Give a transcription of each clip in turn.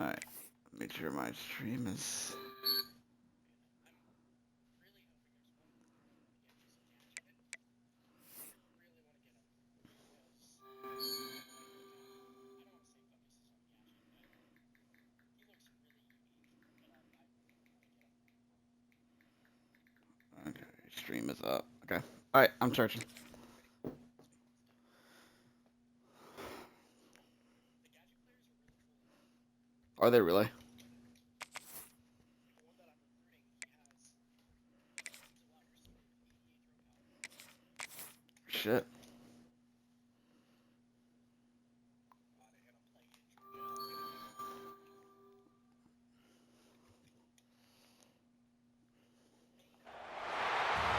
Alright, make sure my stream is... Okay, stream is up. Okay. Alright, I'm searching. Are they really? Shit.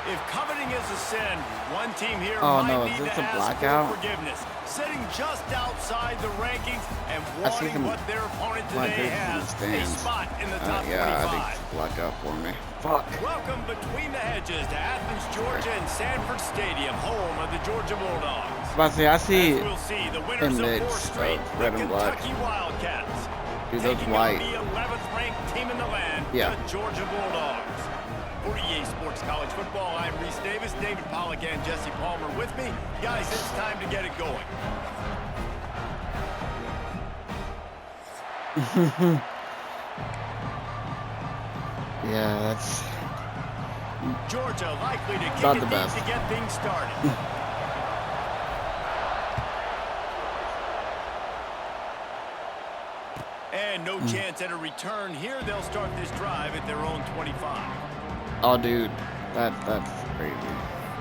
If coveting is a sin, one team here Oh might no, need is to this a ask blackout? for forgiveness, sitting just outside the rankings and I see wanting some what their opponent black today jerseys in the has, a stands. spot in the top Yeah, I 25. think it's a blackout for me. Fuck. Welcome between the hedges to Athens, Georgia and Sanford Stadium, home of the Georgia Bulldogs. But see, I see As we'll see, the winners of mix 4th Street, of the red and black. Kentucky Wildcats, Dude, those taking white. on the 11th ranked team in the land, Yeah. the Georgia Bulldogs. For EA Sports College Football, I'm Reese Davis, David Pollack and Jesse Palmer with me. Guys, it's time to get it going. Yeah, that's Georgia likely to kick not it the deep best. to get things started. And no chance at a return here. They'll start this drive at their own 25. Oh, dude, that's crazy.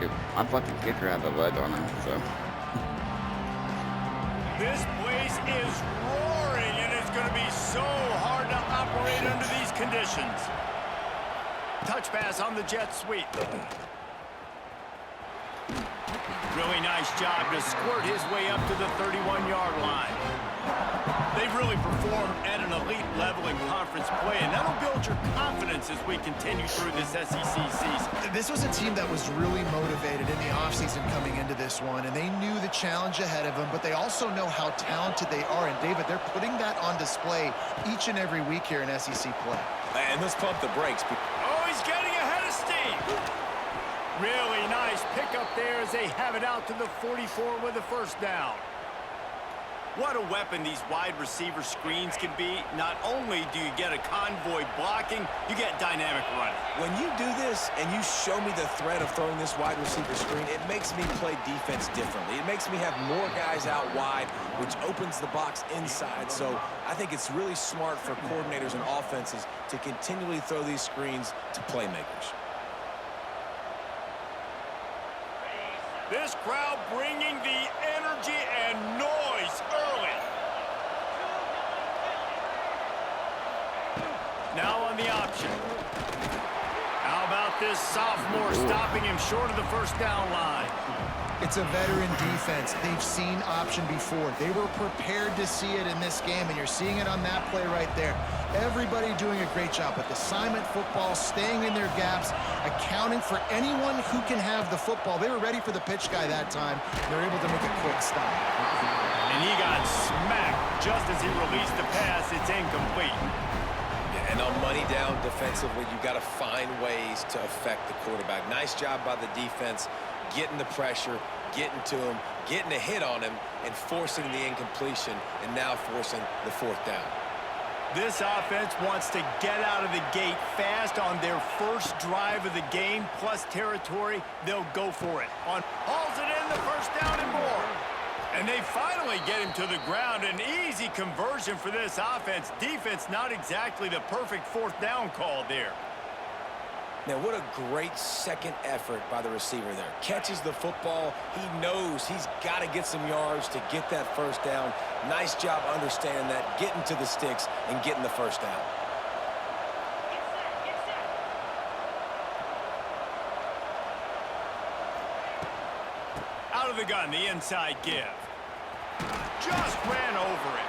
Dude, my fucking kicker had the leg on him, so. This place is roaring, and it's going to be so hard to operate under these conditions. Touch pass on the jet sweep. Really nice job to squirt his way up to the 31-yard line. They've really performed at an elite level in conference play, and that'll build your confidence as we continue through this SEC season. This was a team that was really motivated in the offseason coming into this one, and they knew the challenge ahead of them, but they also know how talented they are. And, David, they're putting that on display each and every week here in SEC play. And let's pump the brakes. Oh, he's getting ahead of steam. Really nice pickup there as they have it out to the 44 with a first down. What a weapon these wide receiver screens can be. Not only do you get a convoy blocking, you get dynamic running. When you do this and you show me the threat of throwing this wide receiver screen, it makes me play defense differently. It makes me have more guys out wide, which opens the box inside. So I think it's really smart for coordinators and offenses to continually throw these screens to playmakers. This crowd bringing the energy and noise early. Now on the option. How about this sophomore stopping him short of the first down line? It's a veteran defense. They've seen option before. They were prepared to see it in this game, and you're seeing it on that play right there. Everybody doing a great job with assignment football, staying in their gaps, accounting for anyone who can have the football. They were ready for the pitch guy that time. They're able to make a quick stop. And he got smacked just as he released the pass. It's incomplete. And on money down defensively, you've got to find ways to affect the quarterback. Nice job by the defense, getting the pressure, getting to him, getting a hit on him, and forcing the incompletion, and now forcing the fourth down. This offense wants to get out of the gate fast on their first drive of the game, plus territory. They'll go for it. Hauls it in, the first down and more. And they finally get him to the ground. An easy conversion for this offense. Defense, not exactly the perfect fourth down call there. Now, what a great second effort by the receiver there. Catches the football. He knows he's got to get some yards to get that first down. Nice job understanding that, getting to the sticks and getting the first down. Out of the gun, the inside give. Just ran over it.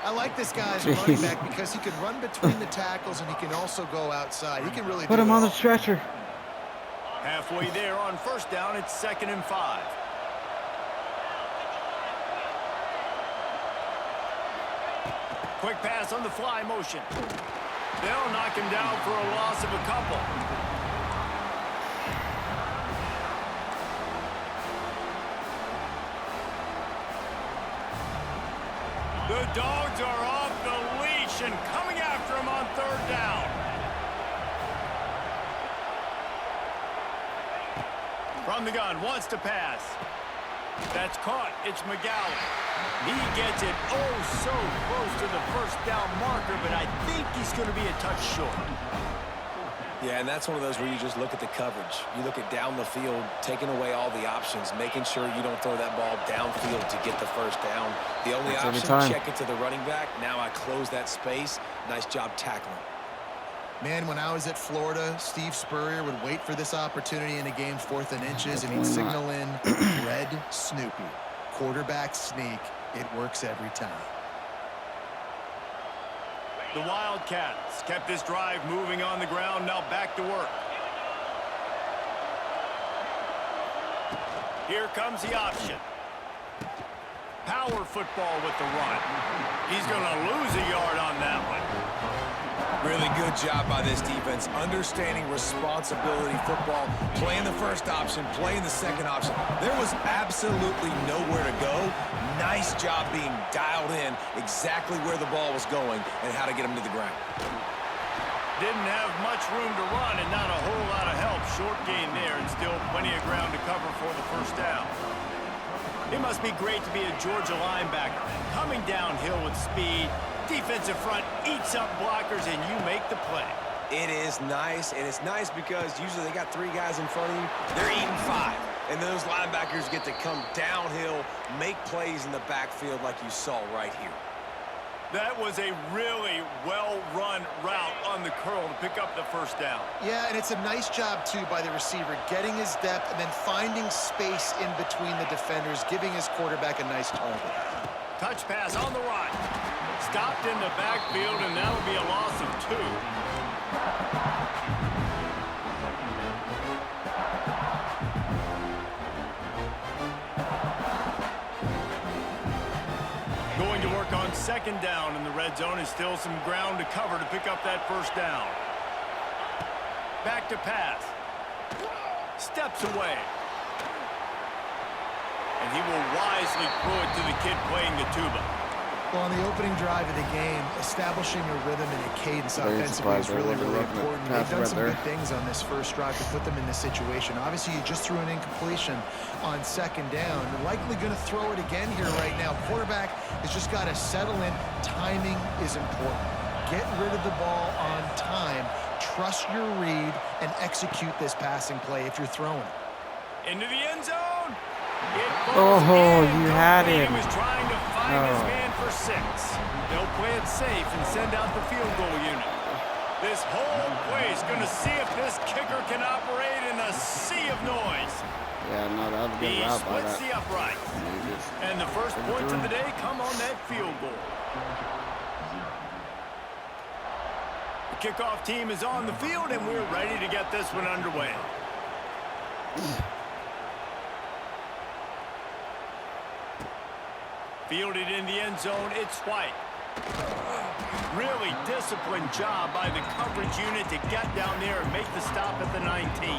I like this guy as a running back because he can run between the tackles and he can also go outside. He can really Put do him it on the all. stretcher. Halfway there on first down, it's 2nd and 5. Quick pass on the fly motion. They'll knock him down for a loss of a couple. The Dogs are off the leash and coming after him on third down. From the gun, wants to pass. That's caught. It's McGowan. He gets it oh so close to the first down marker, but I think he's going to be a touch short. Yeah, and that's one of those where you just look at the coverage. You look at down the field, taking away all the options, making sure you don't throw that ball downfield to get the first down. The only option, check it to the running back. Now I close that space. Nice job tackling. Man, when I was at Florida, Steve Spurrier would wait for this opportunity in a game 4th and inches, and he'd signal in Red Snoopy. Quarterback sneak. It works every time. The Wildcats kept this drive moving on the ground, now back to work. Here comes the option. Power football with the run. He's going to lose a yard on that one. Really good job by this defense, understanding responsibility football, playing the first option, playing the second option. There was absolutely nowhere to go. Nice job being dialed in exactly where the ball was going and how to get him to the ground. Didn't have much room to run and not a whole lot of help. Short gain there and still plenty of ground to cover for the first down. It must be great to be a Georgia linebacker. Coming downhill with speed. Defensive front eats up blockers, and you make the play. It is nice, and it's nice because usually they got 3 guys in front of you. They're eating 5. And those linebackers get to come downhill, make plays in the backfield like you saw right here. That was a really well-run route on the curl to pick up the first down. Yeah, and it's a nice job, too, by the receiver, getting his depth and then finding space in between the defenders, giving his quarterback a nice target. Touch pass on the run. Stopped in the backfield, and that'll be a loss of 2. Going to work on second down in the red zone, and still some ground to cover to pick up that first down. Back to pass. Steps away. And he will wisely throw it to the kid playing the tuba. Well, on the opening drive of the game, establishing a rhythm and a cadence offensively is really, really important. They've done some good things on this first drive to put them in this situation. Obviously, you just threw an incompletion on second down. They're likely going to throw it again here right now. Quarterback has just got to settle in. Timing is important. Get rid of the ball on time. Trust your read and execute this passing play if you're throwing it. Into the end zone. Oh, you had him. He was trying to find his man for 6. They'll play it safe and send out the field goal unit. This whole play is going to see if this kicker can operate in a sea of noise. Yeah, no, that was a good route by that. He splits the upright. And the first points of the day come on that field goal. The kickoff team is on the field, and we're ready to get this one underway. Fielded in the end zone, it's White. Really disciplined job by the coverage unit to get down there and make the stop at the 19.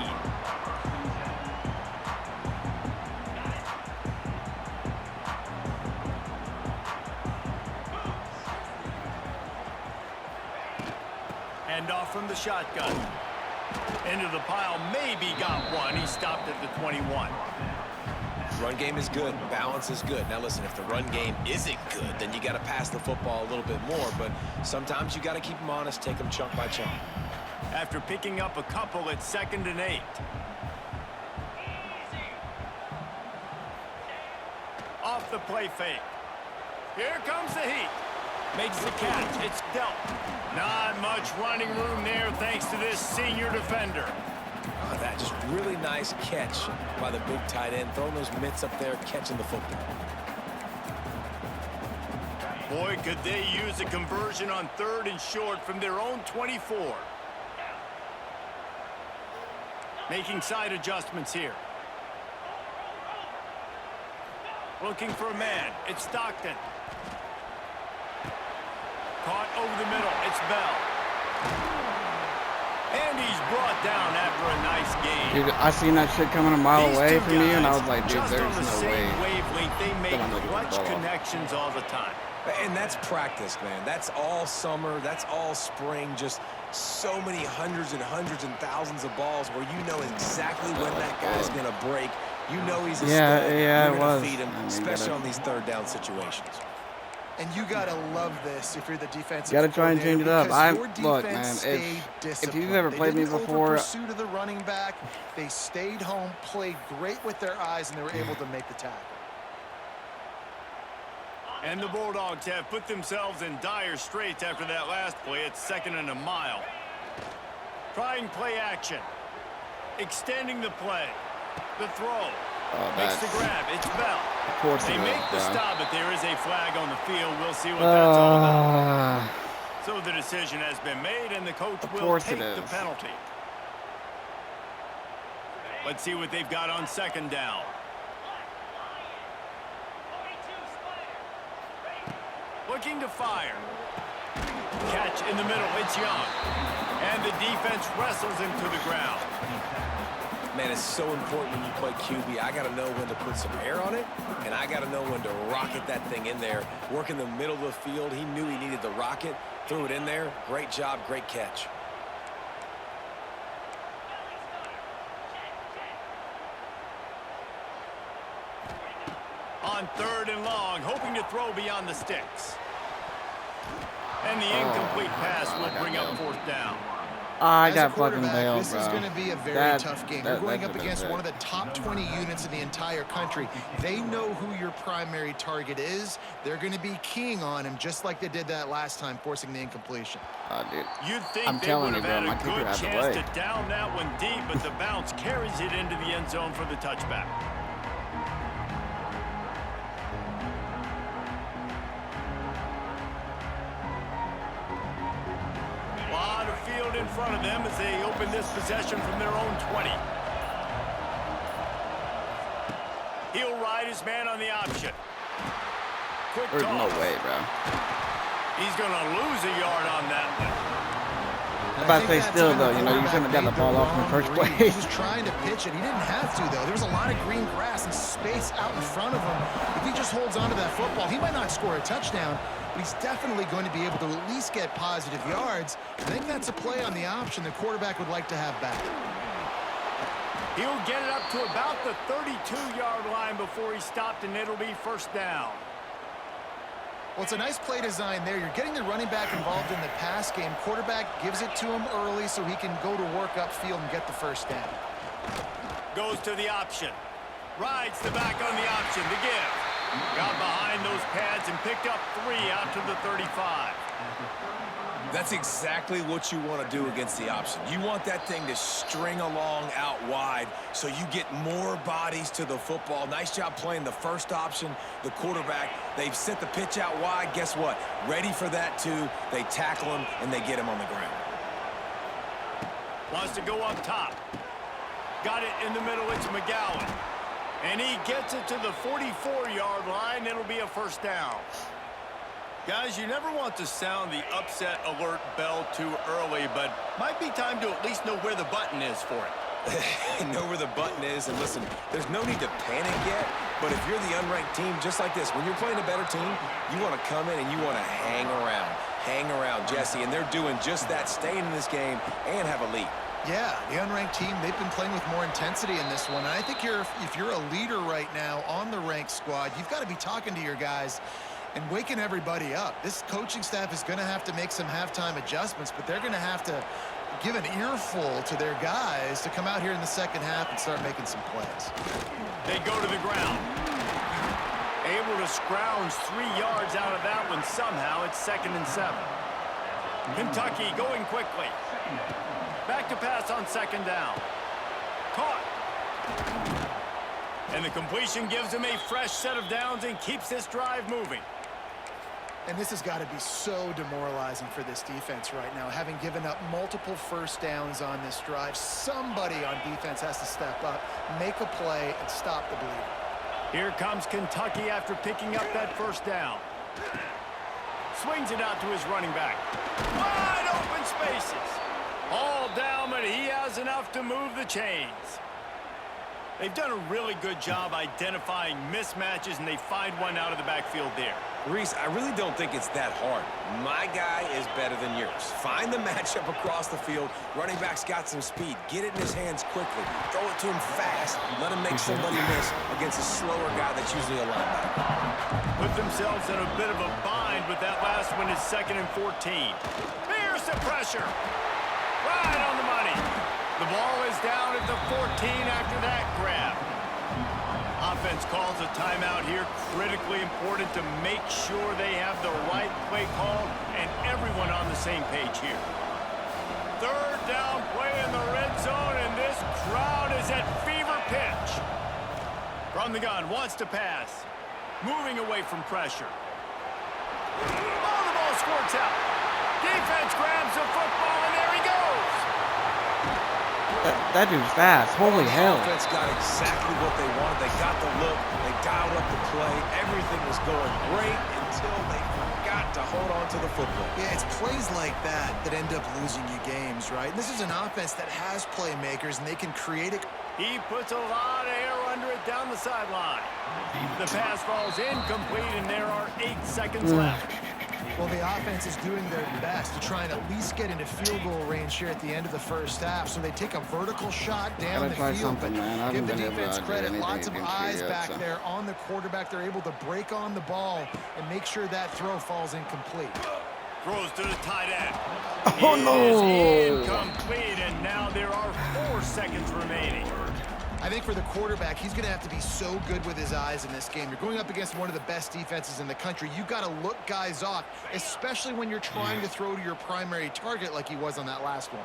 Hand off from the shotgun. Into the pile, maybe got one. He stopped at the 21. Run game is good. Balance is good. Now, listen, if the run game isn't good, then you got to pass the football a little bit more. But sometimes you got to keep them honest, take them chunk by chunk. After picking up a couple at 2nd and 8. Off the play fake. Here comes the heat. Makes the catch. It's dealt. Not much running room there thanks to this senior defender. That just really nice catch by the big tight end, throwing those mitts up there, catching the football. Boy, could they use a conversion on 3rd and short from their own 24. Making side adjustments here. Looking for a man. It's Stockton. Caught over the middle. It's Bell. And he's brought down after a nice game. Dude, I seen that shit coming a mile These away two from me, and I was guys, like, dude, just on there's the no same way. wavelength, they make I'm gonna get the clutch ball off. connections all the time. And that's practice, man. That's all summer. That's all spring. Just so many hundreds and thousands of balls where you know exactly when that guy's going to break. You know he's a Yeah, stud. yeah, You're it going to was. feed him, I mean, especially gotta- on these third down situations. And you gotta love this if you're the defensive. Gotta try and change it up. coordinator, I'm because look, your man. defense stayed If disciplined. you've ever They played me didn't before, over pursuit of the running back. They stayed home, played great with their eyes, and they were able to make the tackle. And the Bulldogs have put themselves in dire straits after that last play. It's 2nd and a mile. Trying play action. Extending the play. The throw. Makes the grab. It's Bell. Of course They it make is, the bro. stop, but there is a flag on the field. We'll see what that's all about. So the decision has been made, and the coach will course take it the is. penalty. Let's see what they've got on 2nd down. Looking to fire. Catch in the middle. It's Young. And the defense wrestles him to the ground. Man, it's so important when you play QB. I got to know when to put some air on it, and I got to know when to rocket that thing in there. Work in the middle of the field. He knew he needed the rocket, threw it in there. Great job, great catch. On 3rd and long, hoping to throw beyond the sticks. And the incomplete pass will bring up 4th down. I As a got fucking quarterback, bailed, this bro. is going to be a very That- tough game. that- You're going that up could've against been one of the top 20 units in the entire country. They know who your primary target is. They're going to be keying on him just like they did that last time, forcing the incompletion. Dude. You'd think I'm they telling would you, have bro, had my a kicker good has a chance leg. to down that one deep, but the bounce carries it into the end zone for the touchback. A lot of field in front of them as they open this possession from their own 20. He'll ride his man on the option. Quick There's toss. no way, bro. He's going to lose a yard on that one. I'm about to say still, though, you know, you shouldn't have got the ball off in the first He place. was trying to pitch it. He didn't have to, though. There was a lot of green grass and space out in front of him. If he just holds on to that football, he might not score a touchdown, but he's definitely going to be able to at least get positive yards. I think that's a play on the option the quarterback would like to have back. He'll get it up to about the 32-yard line before he stopped, and it'll be 1st down. Well, it's a nice play design there. You're getting the running back involved in the pass game. Quarterback gives it to him early so he can go to work upfield and get the 1st down. Goes to the option. Rides the back on the option. The give. Got behind those pads and picked up 3 out to the 35. That's exactly what you want to do against the option. You want that thing to string along out wide so you get more bodies to the football. Nice job playing the first option, the quarterback. They've sent the pitch out wide. Guess what? Ready for that, too. They tackle him, and they get him on the ground. Wants to go up top. Got it in the middle. It's McGowan. And he gets it to the 44-yard line. It'll be a 1st down. Guys, you never want to sound the upset alert bell too early, but might be time to at least know where the button is for it. Know where the button is, and listen, there's no need to panic yet, but if you're the unranked team, just like this, when you're playing a better team, you want to come in and you want to hang around, Jesse, and they're doing just that, staying in this game and have a lead. Yeah, the unranked team, they've been playing with more intensity in this one. And I think if you're a leader right now on the ranked squad, you've got to be talking to your guys and waking everybody up. This coaching staff is going to have to make some halftime adjustments, but they're going to have to give an earful to their guys to come out here in the 2nd half and start making some plays. They go to the ground. Able to scrounge 3 yards out of that one somehow. It's 2nd and 7. Kentucky going quickly. Back to pass on 2nd down. Caught. And the completion gives him a fresh set of downs and keeps this drive moving. And this has got to be so demoralizing for this defense right now. Having given up multiple 1st downs on this drive, somebody on defense has to step up, make a play, and stop the bleeding. Here comes Kentucky after picking up that 1st down. Swings it out to his running back. Wide open spaces. All down, but he has enough to move the chains. They've done a really good job identifying mismatches, and they find one out of the backfield there. Reese, I really don't think it's that hard. My guy is better than yours. Find the matchup across the field. Running back's got some speed. Get it in his hands quickly. Throw it to him fast. Let him make somebody miss against a slower guy that's usually a linebacker. Put themselves in a bit of a bind, but that last one is 2nd and 14. Here's the pressure. Right on the money. The ball is down at the 14 after that grab. Offense calls a timeout here. Critically important to make sure they have the right play call and everyone on the same page here. 3rd down play in the red zone, and this crowd is at fever pitch. From the gun, wants to pass. Moving away from pressure. Oh, the ball squirts out. Defense grabs the football, and there he goes. That dude's fast. Holy hell. The offense got exactly what they wanted. They got the look. They dialed up the play. Everything was going great until they forgot to hold on to the football. Yeah, it's plays like that that end up losing you games, right? And this is an offense that has playmakers, and they can create it. He puts a lot of air under it down the sideline. The pass falls incomplete, and there are 8 seconds left. Well, the offense is doing their best to try and at least get into field goal range here at the end of the first half. So they take a vertical shot down the field, but give the defense credit. Lots of eyes back there on the quarterback. They're able to break on the ball and make sure that throw falls incomplete. Throws to the tight end. Oh, no. It is incomplete, and now there are 4 seconds remaining. I think for the quarterback, he's going to have to be so good with his eyes in this game. You're going up against one of the best defenses in the country. You've got to look guys off, especially when you're trying to throw to your primary target like he was on that last one.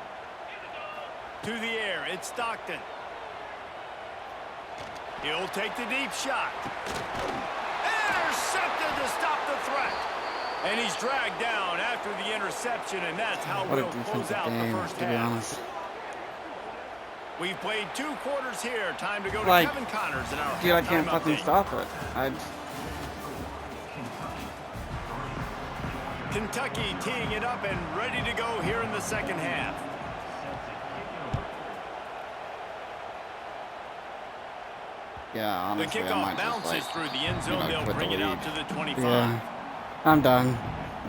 To the air, it's Stockton. He'll take the deep shot. Intercepted to stop the threat. And he's dragged down after the interception, and that's how we'll close out the first half. We've played 2 quarters here. Time to go to Kevin Connors in our Dude, I can't fucking stop it. Kentucky teeing it up and ready to go here in the second half. Yeah, honestly, the kickoff bounces through the end zone. They'll bring it out to the 25. Yeah, I'm done.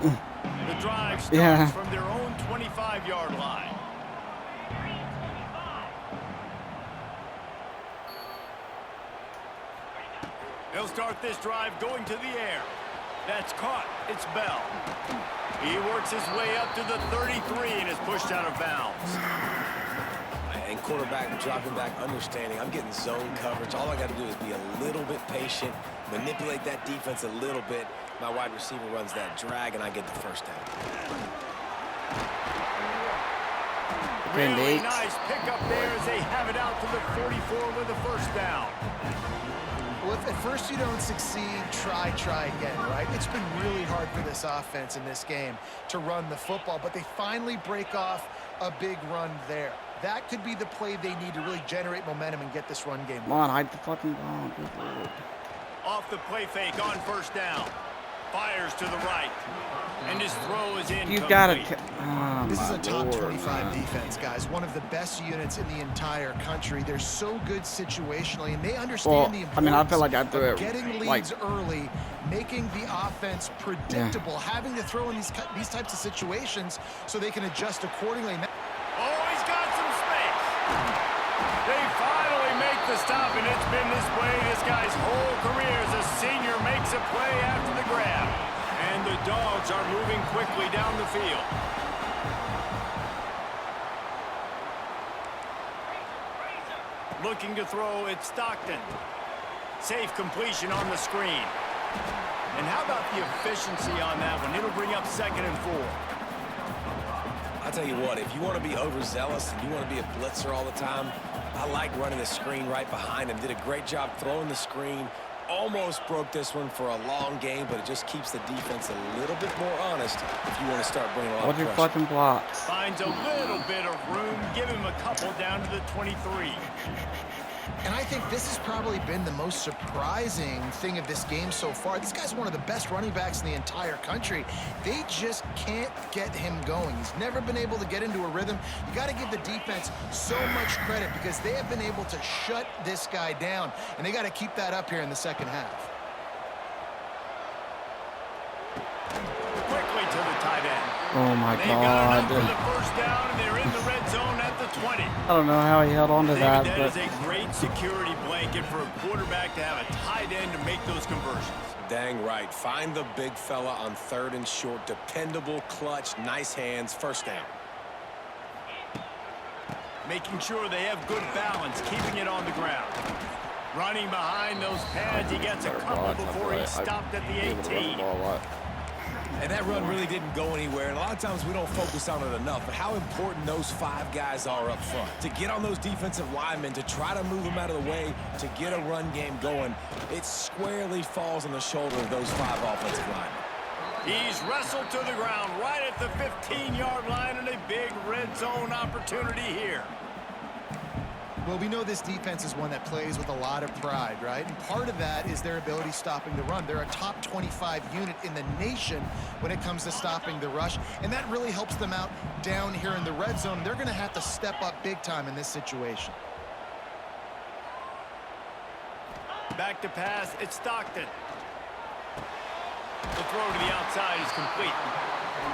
The drive starts from their own 25-yard line. They'll start this drive going to the air. That's caught. It's Bell. He works his way up to the 33 and is pushed out of bounds. And quarterback dropping back, understanding I'm getting zone coverage. All I got to do is be a little bit patient, manipulate that defense a little bit. My wide receiver runs that drag, and I get the first down. Really nice pickup there as they have it out to the 44 with a first down. Well, if at first you don't succeed, try again, right? It's been really hard for this offense in this game to run the football, but they finally break off a big run there. That could be the play they need to really generate momentum and get this run game. Come on, hide the fucking ball. Off the play fake on first down. Fires to the right. And his throw is in. You gotta. This is a top 25 defense, guys. One of the best units in the entire country. They're so good situationally, and they understand the importance I feel like I threw it getting leads early, making the offense predictable, having to throw in these types of situations so they can adjust accordingly. Oh, he's got some space. They finally make the stop, and it's been this way this guy's whole career as a senior makes a play after the grab. And the Dogs are moving quickly down the field. Looking to throw, it's Stockton. Safe completion on the screen. And how about the efficiency on that one? It'll bring up 2nd and 4. I'll tell you what, if you want to be overzealous and you want to be a blitzer all the time, I like running the screen right behind him. Did a great job throwing the screen. Almost broke this one for a long game, but it just keeps the defense a little bit more honest if you want to start bringing a lot of pressure. Fucking blocks? Finds a little bit of room. Give him a couple down to the 23. And I think this has probably been the most surprising thing of this game so far. This guy's one of the best running backs in the entire country. They just can't get him going. He's never been able to get into a rhythm. You got to give the defense so much credit because they have been able to shut this guy down, and they got to keep that up here in the second half. Quickly to the tight end. Oh my They've got enough God. for the first down, and they're in the red zone at the 20. I don't know how he held on to that, That but is a great security blanket for a quarterback to have a tight end to make those conversions. Dang right. Find the big fella on 3rd and short. Dependable, clutch, nice hands, first down. Making sure they have good balance, keeping it on the ground. Running behind those pads, he gets a couple before he's stopped at the 18. And that run really didn't go anywhere. And a lot of times we don't focus on it enough, but how important those 5 guys are up front. To get on those defensive linemen, to try to move them out of the way, to get a run game going, it squarely falls on the shoulder of those 5 offensive linemen. He's wrestled to the ground right at the 15-yard line, and a big red zone opportunity here. Well, we know this defense is one that plays with a lot of pride, right? And part of that is their ability stopping the run. They're a top 25 unit in the nation when it comes to stopping the rush, and that really helps them out down here in the red zone. They're going to have to step up big time in this situation. Back to pass, it's Stockton. The throw to the outside is complete.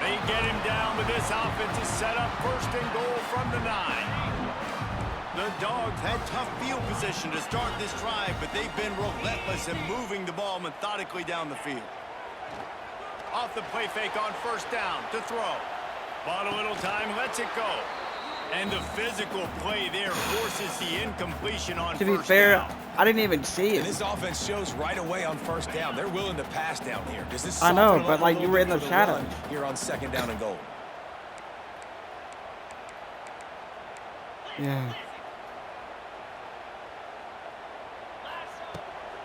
They get him down with this offensive setup. 1st and goal from the 9. The Dogs had tough field position to start this drive, but they've been relentless in moving the ball methodically down the field. Off the play fake on 1st down to throw. Bought a little time, lets it go. And the physical play there forces the incompletion on 1st down. to be fair, I didn't even see And it. this offense shows right away on 1st down. They're willing to pass down here. Does this I know, soften them but up a like little you were in bit the for shadow. run here on 2nd down and goal? Yeah.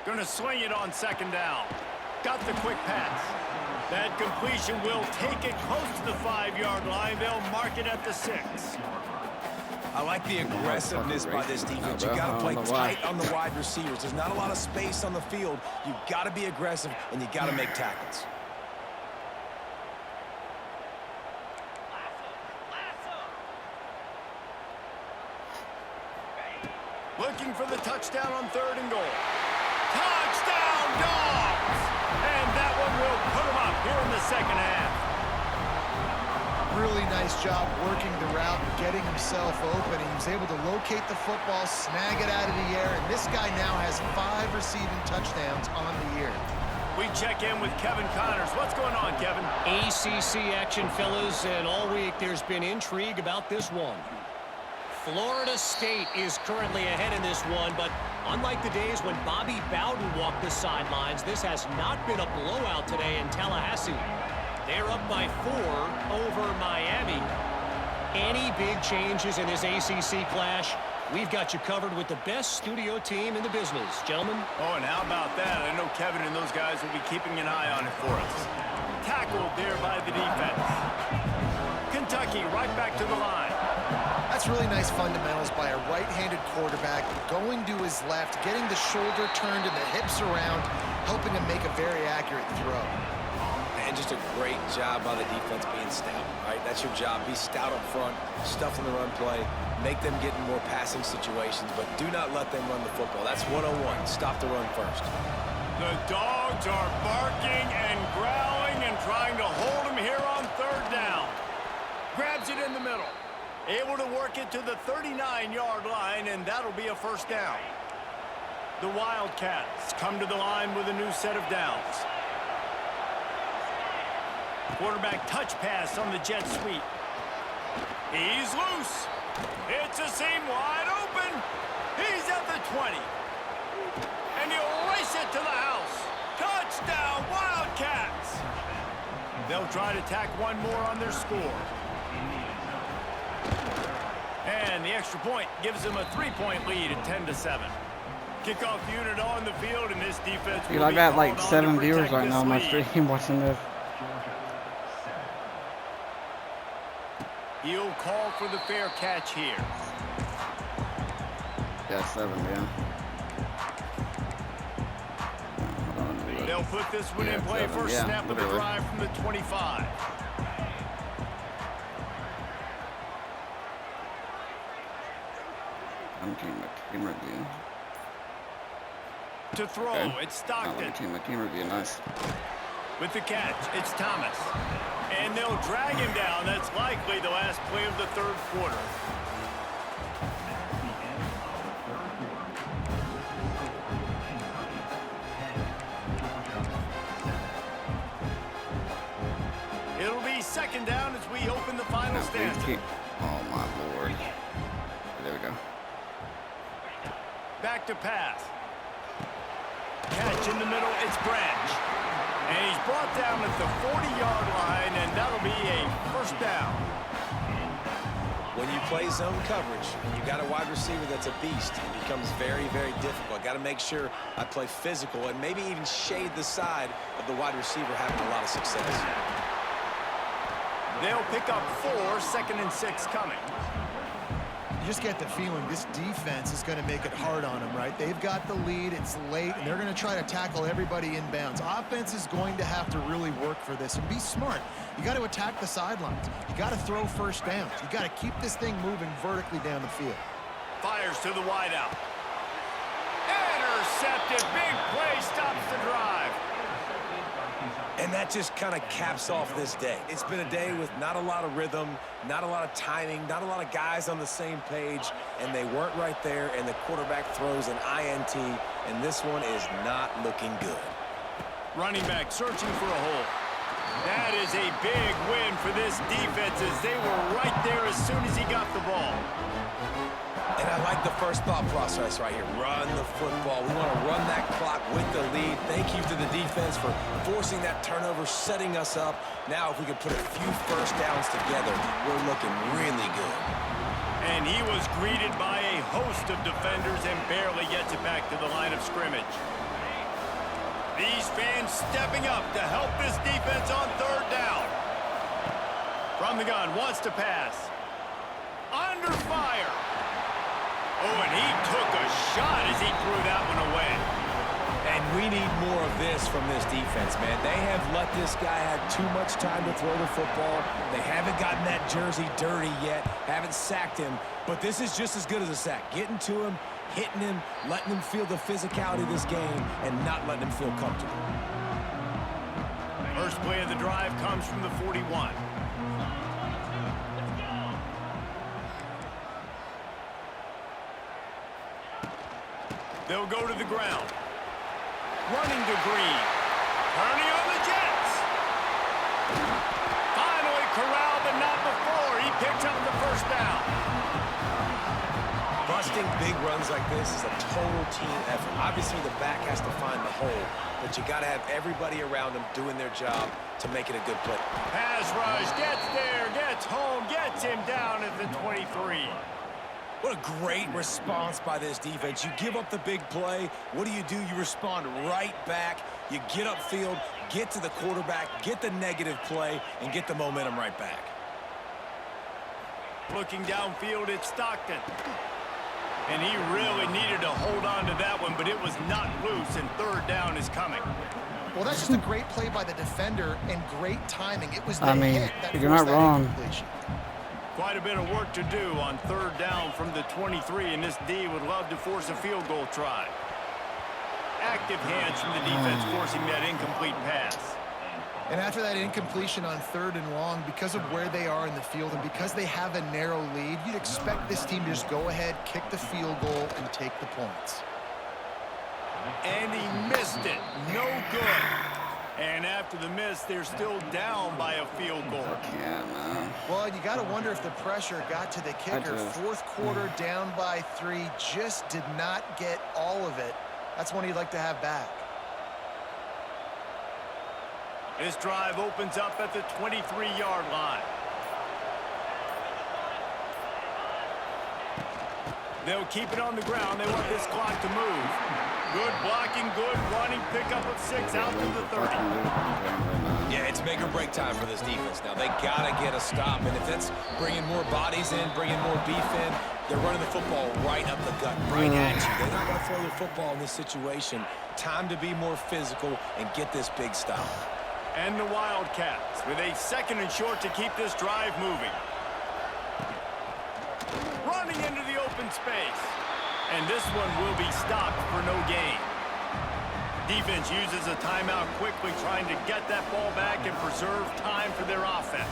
Gonna swing it on 2nd down. Got the quick pass. That completion will take it close to the 5-yard line. They'll mark it at the 6. I like the aggressiveness by this defense. You got to play tight on the wide receivers. There's not a lot of space on the field. You got to be aggressive, and you got to make tackles. Looking for the touchdown on 3rd and goal. Touchdown, Dogs! And that one will put them up here in the second half. Really nice job working the route and getting himself open. He was able to locate the football, snag it out of the air, and this guy now has 5 receiving touchdowns on the year. We check in with Kevin Connors. What's going on, Kevin? ACC action, fellas, and all week there's been intrigue about this one. Florida State is currently ahead in this one, but unlike the days when Bobby Bowden walked the sidelines, this has not been a blowout today in Tallahassee. They're up by 4 over Miami. Any big changes in this ACC clash? We've got you covered with the best studio team in the business, gentlemen. Oh, and how about that? I know Kevin and those guys will be keeping an eye on it for us. Tackled there by the defense. Kentucky right back to the line. That's really nice fundamentals by a right-handed quarterback, going to his left, getting the shoulder turned and the hips around, helping him make a very accurate throw. And just a great job by the defense being stout, right? That's your job. Be stout up front, stuff in the run play, make them get in more passing situations, but do not let them run the football. That's 101. Stop the run first. The Dogs are barking and growling and trying to hold him here on 3rd down. Grabs it in the middle. Able to work it to the 39-yard line, and that'll be a 1st down. The Wildcats come to the line with a new set of downs. Quarterback touch pass on the jet sweep. He's loose. It's a seam wide open. He's at the 20. And he'll race it to the house. Touchdown, Wildcats. They'll try to tack one more on their score. And the extra point gives them a 3-point lead at 10-7. Kickoff unit on the field, and this defense will Dude, I be got like called on 7 to viewers protect right now on my this stream watching this. He'll call for the fair catch here. got 7, yeah. They'll put this one in play. First snap of the drive from the 25. Team review. To throw, it's Stockton. Team review, nice. With the catch, it's Thomas. And they'll drag him down. That's likely the last play of the third quarter. It'll be second down as we open the final stanza. Oh, my Lord. There we go. Back to pass. Catch in the middle, it's Branch. And he's brought down at the 40-yard line, and that'll be a first down. When you play zone coverage, you got a wide receiver that's a beast. It becomes very, very difficult. Got to make sure I play physical and maybe even shade the side of the wide receiver having a lot of success. They'll pick up 4, 2nd and 6 coming. You just get the feeling this defense is going to make it hard on them, right? They've got the lead, it's late, and they're going to try to tackle everybody inbounds. Offense is going to have to really work for this and be smart. You got to attack the sidelines. You got to throw first downs. You got to keep this thing moving vertically down the field. Fires to the wideout. Intercepted. Big play stops the drive. And that just kind of caps off this day. It's been a day with not a lot of rhythm, not a lot of timing, not a lot of guys on the same page, and they weren't right there, and the quarterback throws an INT, and this one is not looking good. Running back searching for a hole. That is a big win for this defense as they were right there as soon as he got the ball. And I like the first thought process right here. Run the football. We want to run that clock with the lead. Thank you to the defense for forcing that turnover, setting us up. Now if we could put a few first downs together, we're looking really good. And he was greeted by a host of defenders and barely gets it back to the line of scrimmage. These fans stepping up to help this defense on third down. From the gun, wants to pass. Under fire. Oh, and he took a shot as he threw that one away. And we need more of this from this defense, man. They have let this guy have too much time to throw the football. They haven't gotten that jersey dirty yet, haven't sacked him. But this is just as good as a sack. Getting to him, hitting him, letting him feel the physicality of this game, and not letting him feel comfortable. First play of the drive comes from the 41. They'll go to the ground. Running to Green. Turning on the Jets. Finally corralled, but not before. He picks up the first down. Busting big runs like this is a total team effort. Obviously, the back has to find the hole, but you got to have everybody around him doing their job to make it a good play. Pass rush, gets there, gets home, gets him down at the 23. What a great response by this defense. You give up the big play. What do? You respond right back. You get upfield, get to the quarterback, get the negative play, and get the momentum right back. Looking downfield, it's Stockton. And he really needed to hold on to that one, but it was not loose, and third down is coming. Well, that's just a great play by the defender and great timing. It was the hit that you're not forced that wrong. incompletion. Quite a bit of work to do on third down from the 23, and this D would love to force a field goal try. Active hands from the defense forcing that incomplete pass. And after that incompletion on third and long, because of where they are in the field and because they have a narrow lead, you'd expect this team to just go ahead, kick the field goal, and take the points. And he missed it. No good. And after the miss, they're still down by a field goal. Yeah, man. Well, you got to wonder if the pressure got to the kicker. Fourth quarter, down by 3, just did not get all of it. That's one you'd like to have back. This drive opens up at the 23-yard line. They'll keep it on the ground. They want this clock to move. Good blocking, good running, pickup of 6 out to the 30. Yeah, it's make or break time for this defense now. They got to get a stop, and if that's bringing more bodies in, bringing more beef in, They're running the football right up the gut, right at you. They're not going to throw the football in this situation. Time to be more physical and get this big stop. And the Wildcats with a 2nd and short to keep this drive moving. Running into the open space. And this one will be stopped for no gain. Defense uses a timeout quickly, trying to get that ball back and preserve time for their offense.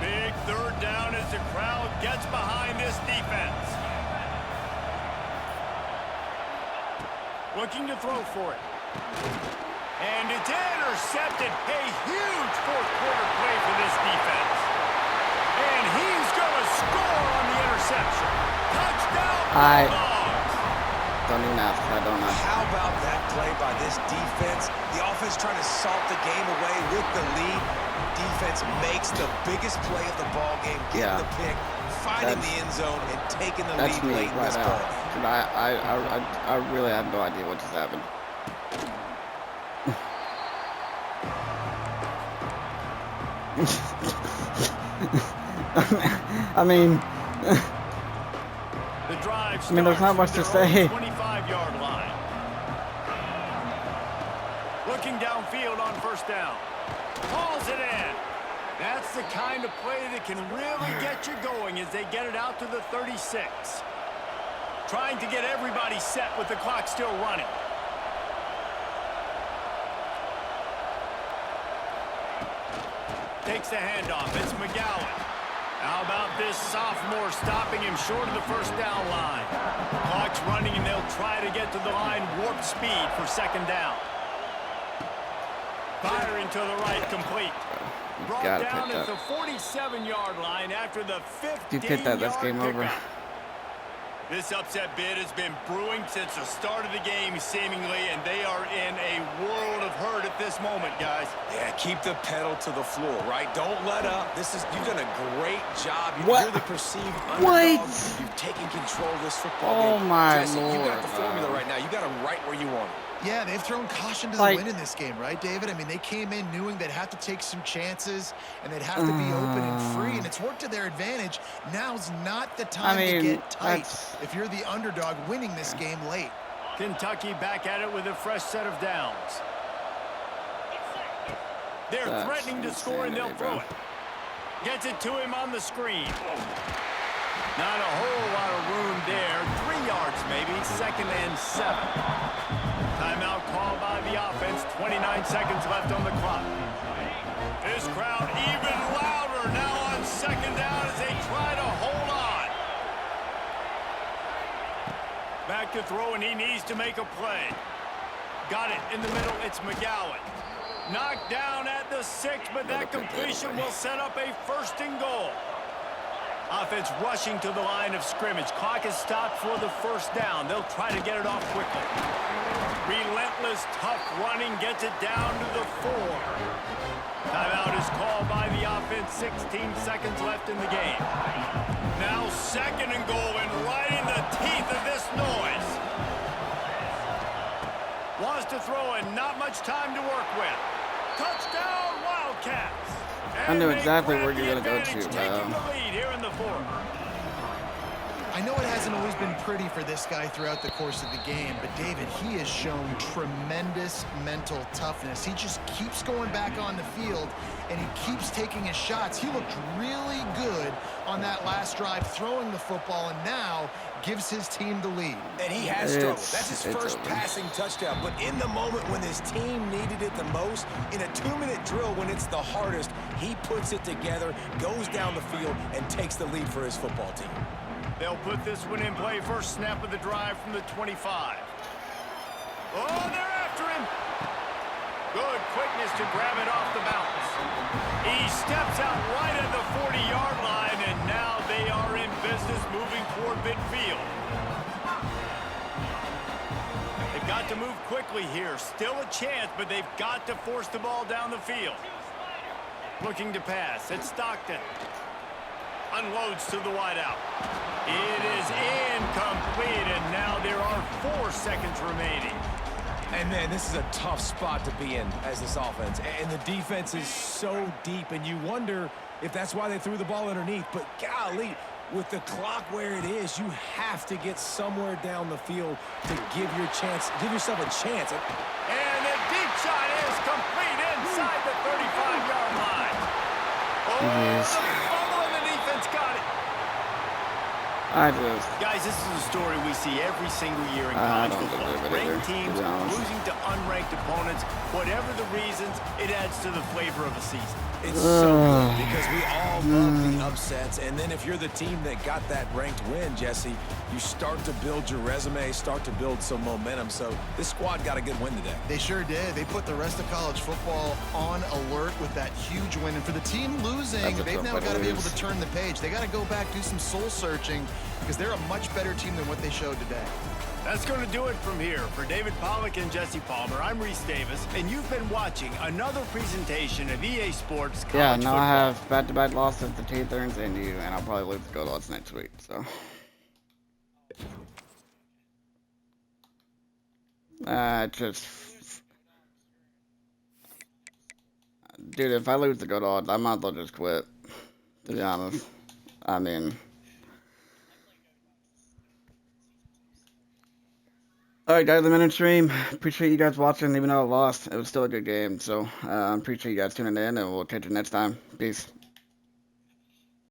Big 3rd down as the crowd gets behind this defense. Looking to throw for it. And it's intercepted. A huge 4th quarter play for this defense. And he's going to score on the interception. Touchdown, Bulldogs. Don't even ask. I don't know. How about that play by this defense? The offense trying to salt the game away with the lead. Defense makes the biggest play of the ball game, getting the pick, finding the end zone, and taking the lead late in this ball. I really have no idea what just happened. I mean, the drive there's not much to say. 25-yard line. Looking downfield on 1st down. Hauls it in. That's the kind of play that can really get you going as they get it out to the 36. Trying to get everybody set with the clock still running. Takes the handoff. It's McGowan. How about this sophomore stopping him short of the 1st down line? Clock's running, and they'll try to get to the line warp speed for 2nd down. Firing to the right, complete. Brought down at the 47-yard line after the 15-yard If you hit that, that's game over. This upset bid has been brewing since the start of the game, seemingly, and they are in a world of hurt at this moment, guys. Yeah, keep the pedal to the floor, right? Don't let up. You've done a great job. What? You're the perceived underdog. What? You've taken control of this football game. Oh my Jesse, Lord. you got the formula right now. You got them right where you want them. Yeah, they've thrown caution to the wind in this game, right, David? I mean, they came in knowing they'd have to take some chances and they'd have to be open and free, and it's worked to their advantage. Now's not the time to get tight if you're the underdog winning this game late. Kentucky back at it with a fresh set of downs. They're threatening to score, and they'll throw it. Gets it to him on the screen. Not a whole lot of room there. 3 yards maybe, 2nd and 7. Timeout called by the offense. 29 seconds left on the clock. This crowd even louder now on 2nd down as they try to hold on. Back to throw, and he needs to make a play. Got it in the middle. It's McGowan. Knocked down at the 6, but that completion will set up a 1st and goal. Offense rushing to the line of scrimmage. Clock is stopped for the 1st down. They'll try to get it off quickly. Relentless, tough running gets it down to the 4. Timeout is called by the offense. 16 seconds left in the game. Now 2nd and goal, and right in the teeth of this noise. Wants to throw, and not much time to work with. Touchdown, Wildcats. I knew exactly where you're going to go to, Taking the lead here in the 4th. I know it hasn't always been pretty for this guy throughout the course of the game, but David, he has shown tremendous mental toughness. He just keeps going back on the field, and he keeps taking his shots. He looked really good on that last drive throwing the football, and now gives his team the lead. And he has struggled. That's his first passing touchdown. But in the moment when his team needed it the most, in a 2-minute drill when it's the hardest, he puts it together, goes down the field, and takes the lead for his football team. They'll put this one in play. First snap of the drive from the 25. Oh, they're after him. Good quickness to grab it off the bounce. He steps out right at the 40-yard line, and now they are in business moving toward midfield. They've got to move quickly here. Still a chance, but they've got to force the ball down the field. Looking to pass. It's Stockton. Unloads to the wideout. It is incomplete, and now there are 4 seconds remaining. And, man, this is a tough spot to be in as this offense. And the defense is so deep, and you wonder if that's why they threw the ball underneath. But, golly, with the clock where it is, you have to get somewhere down the field to give yourself a chance. And the deep shot is complete inside the 35-yard line. Oh, Yes. the fumble and the defense got it. Guys, this is a story we see every single year in college don't football. believe it either, Ranked teams to be honest. losing to unranked opponents. Whatever the reasons, it adds to the flavor of a season. It's so good because we all love the upsets. And then if you're the team that got that ranked win, Jesse, you start to build your resume, start to build some momentum. So this squad got a good win today. They sure did. They put the rest of college football on alert with that huge win. And for the team losing, they've now got to be able to turn the page. They got to go back, do some soul searching, because they're a much better team than what they showed today. That's going to do it from here. For David Pollack and Jesse Palmer, I'm Reese Davis, and you've been watching another presentation of EA Sports College Yeah, now Football. I have back-to-back losses to T Thurns and you, and I'll probably lose the Gold Odds next week, so. Dude, if I lose the Gold Odds, I might as well just quit, to be honest. I mean. Alright guys, I'm in stream. Appreciate you guys watching, even though I lost. It was still a good game, so I appreciate you guys tuning in, and we'll catch you next time. Peace.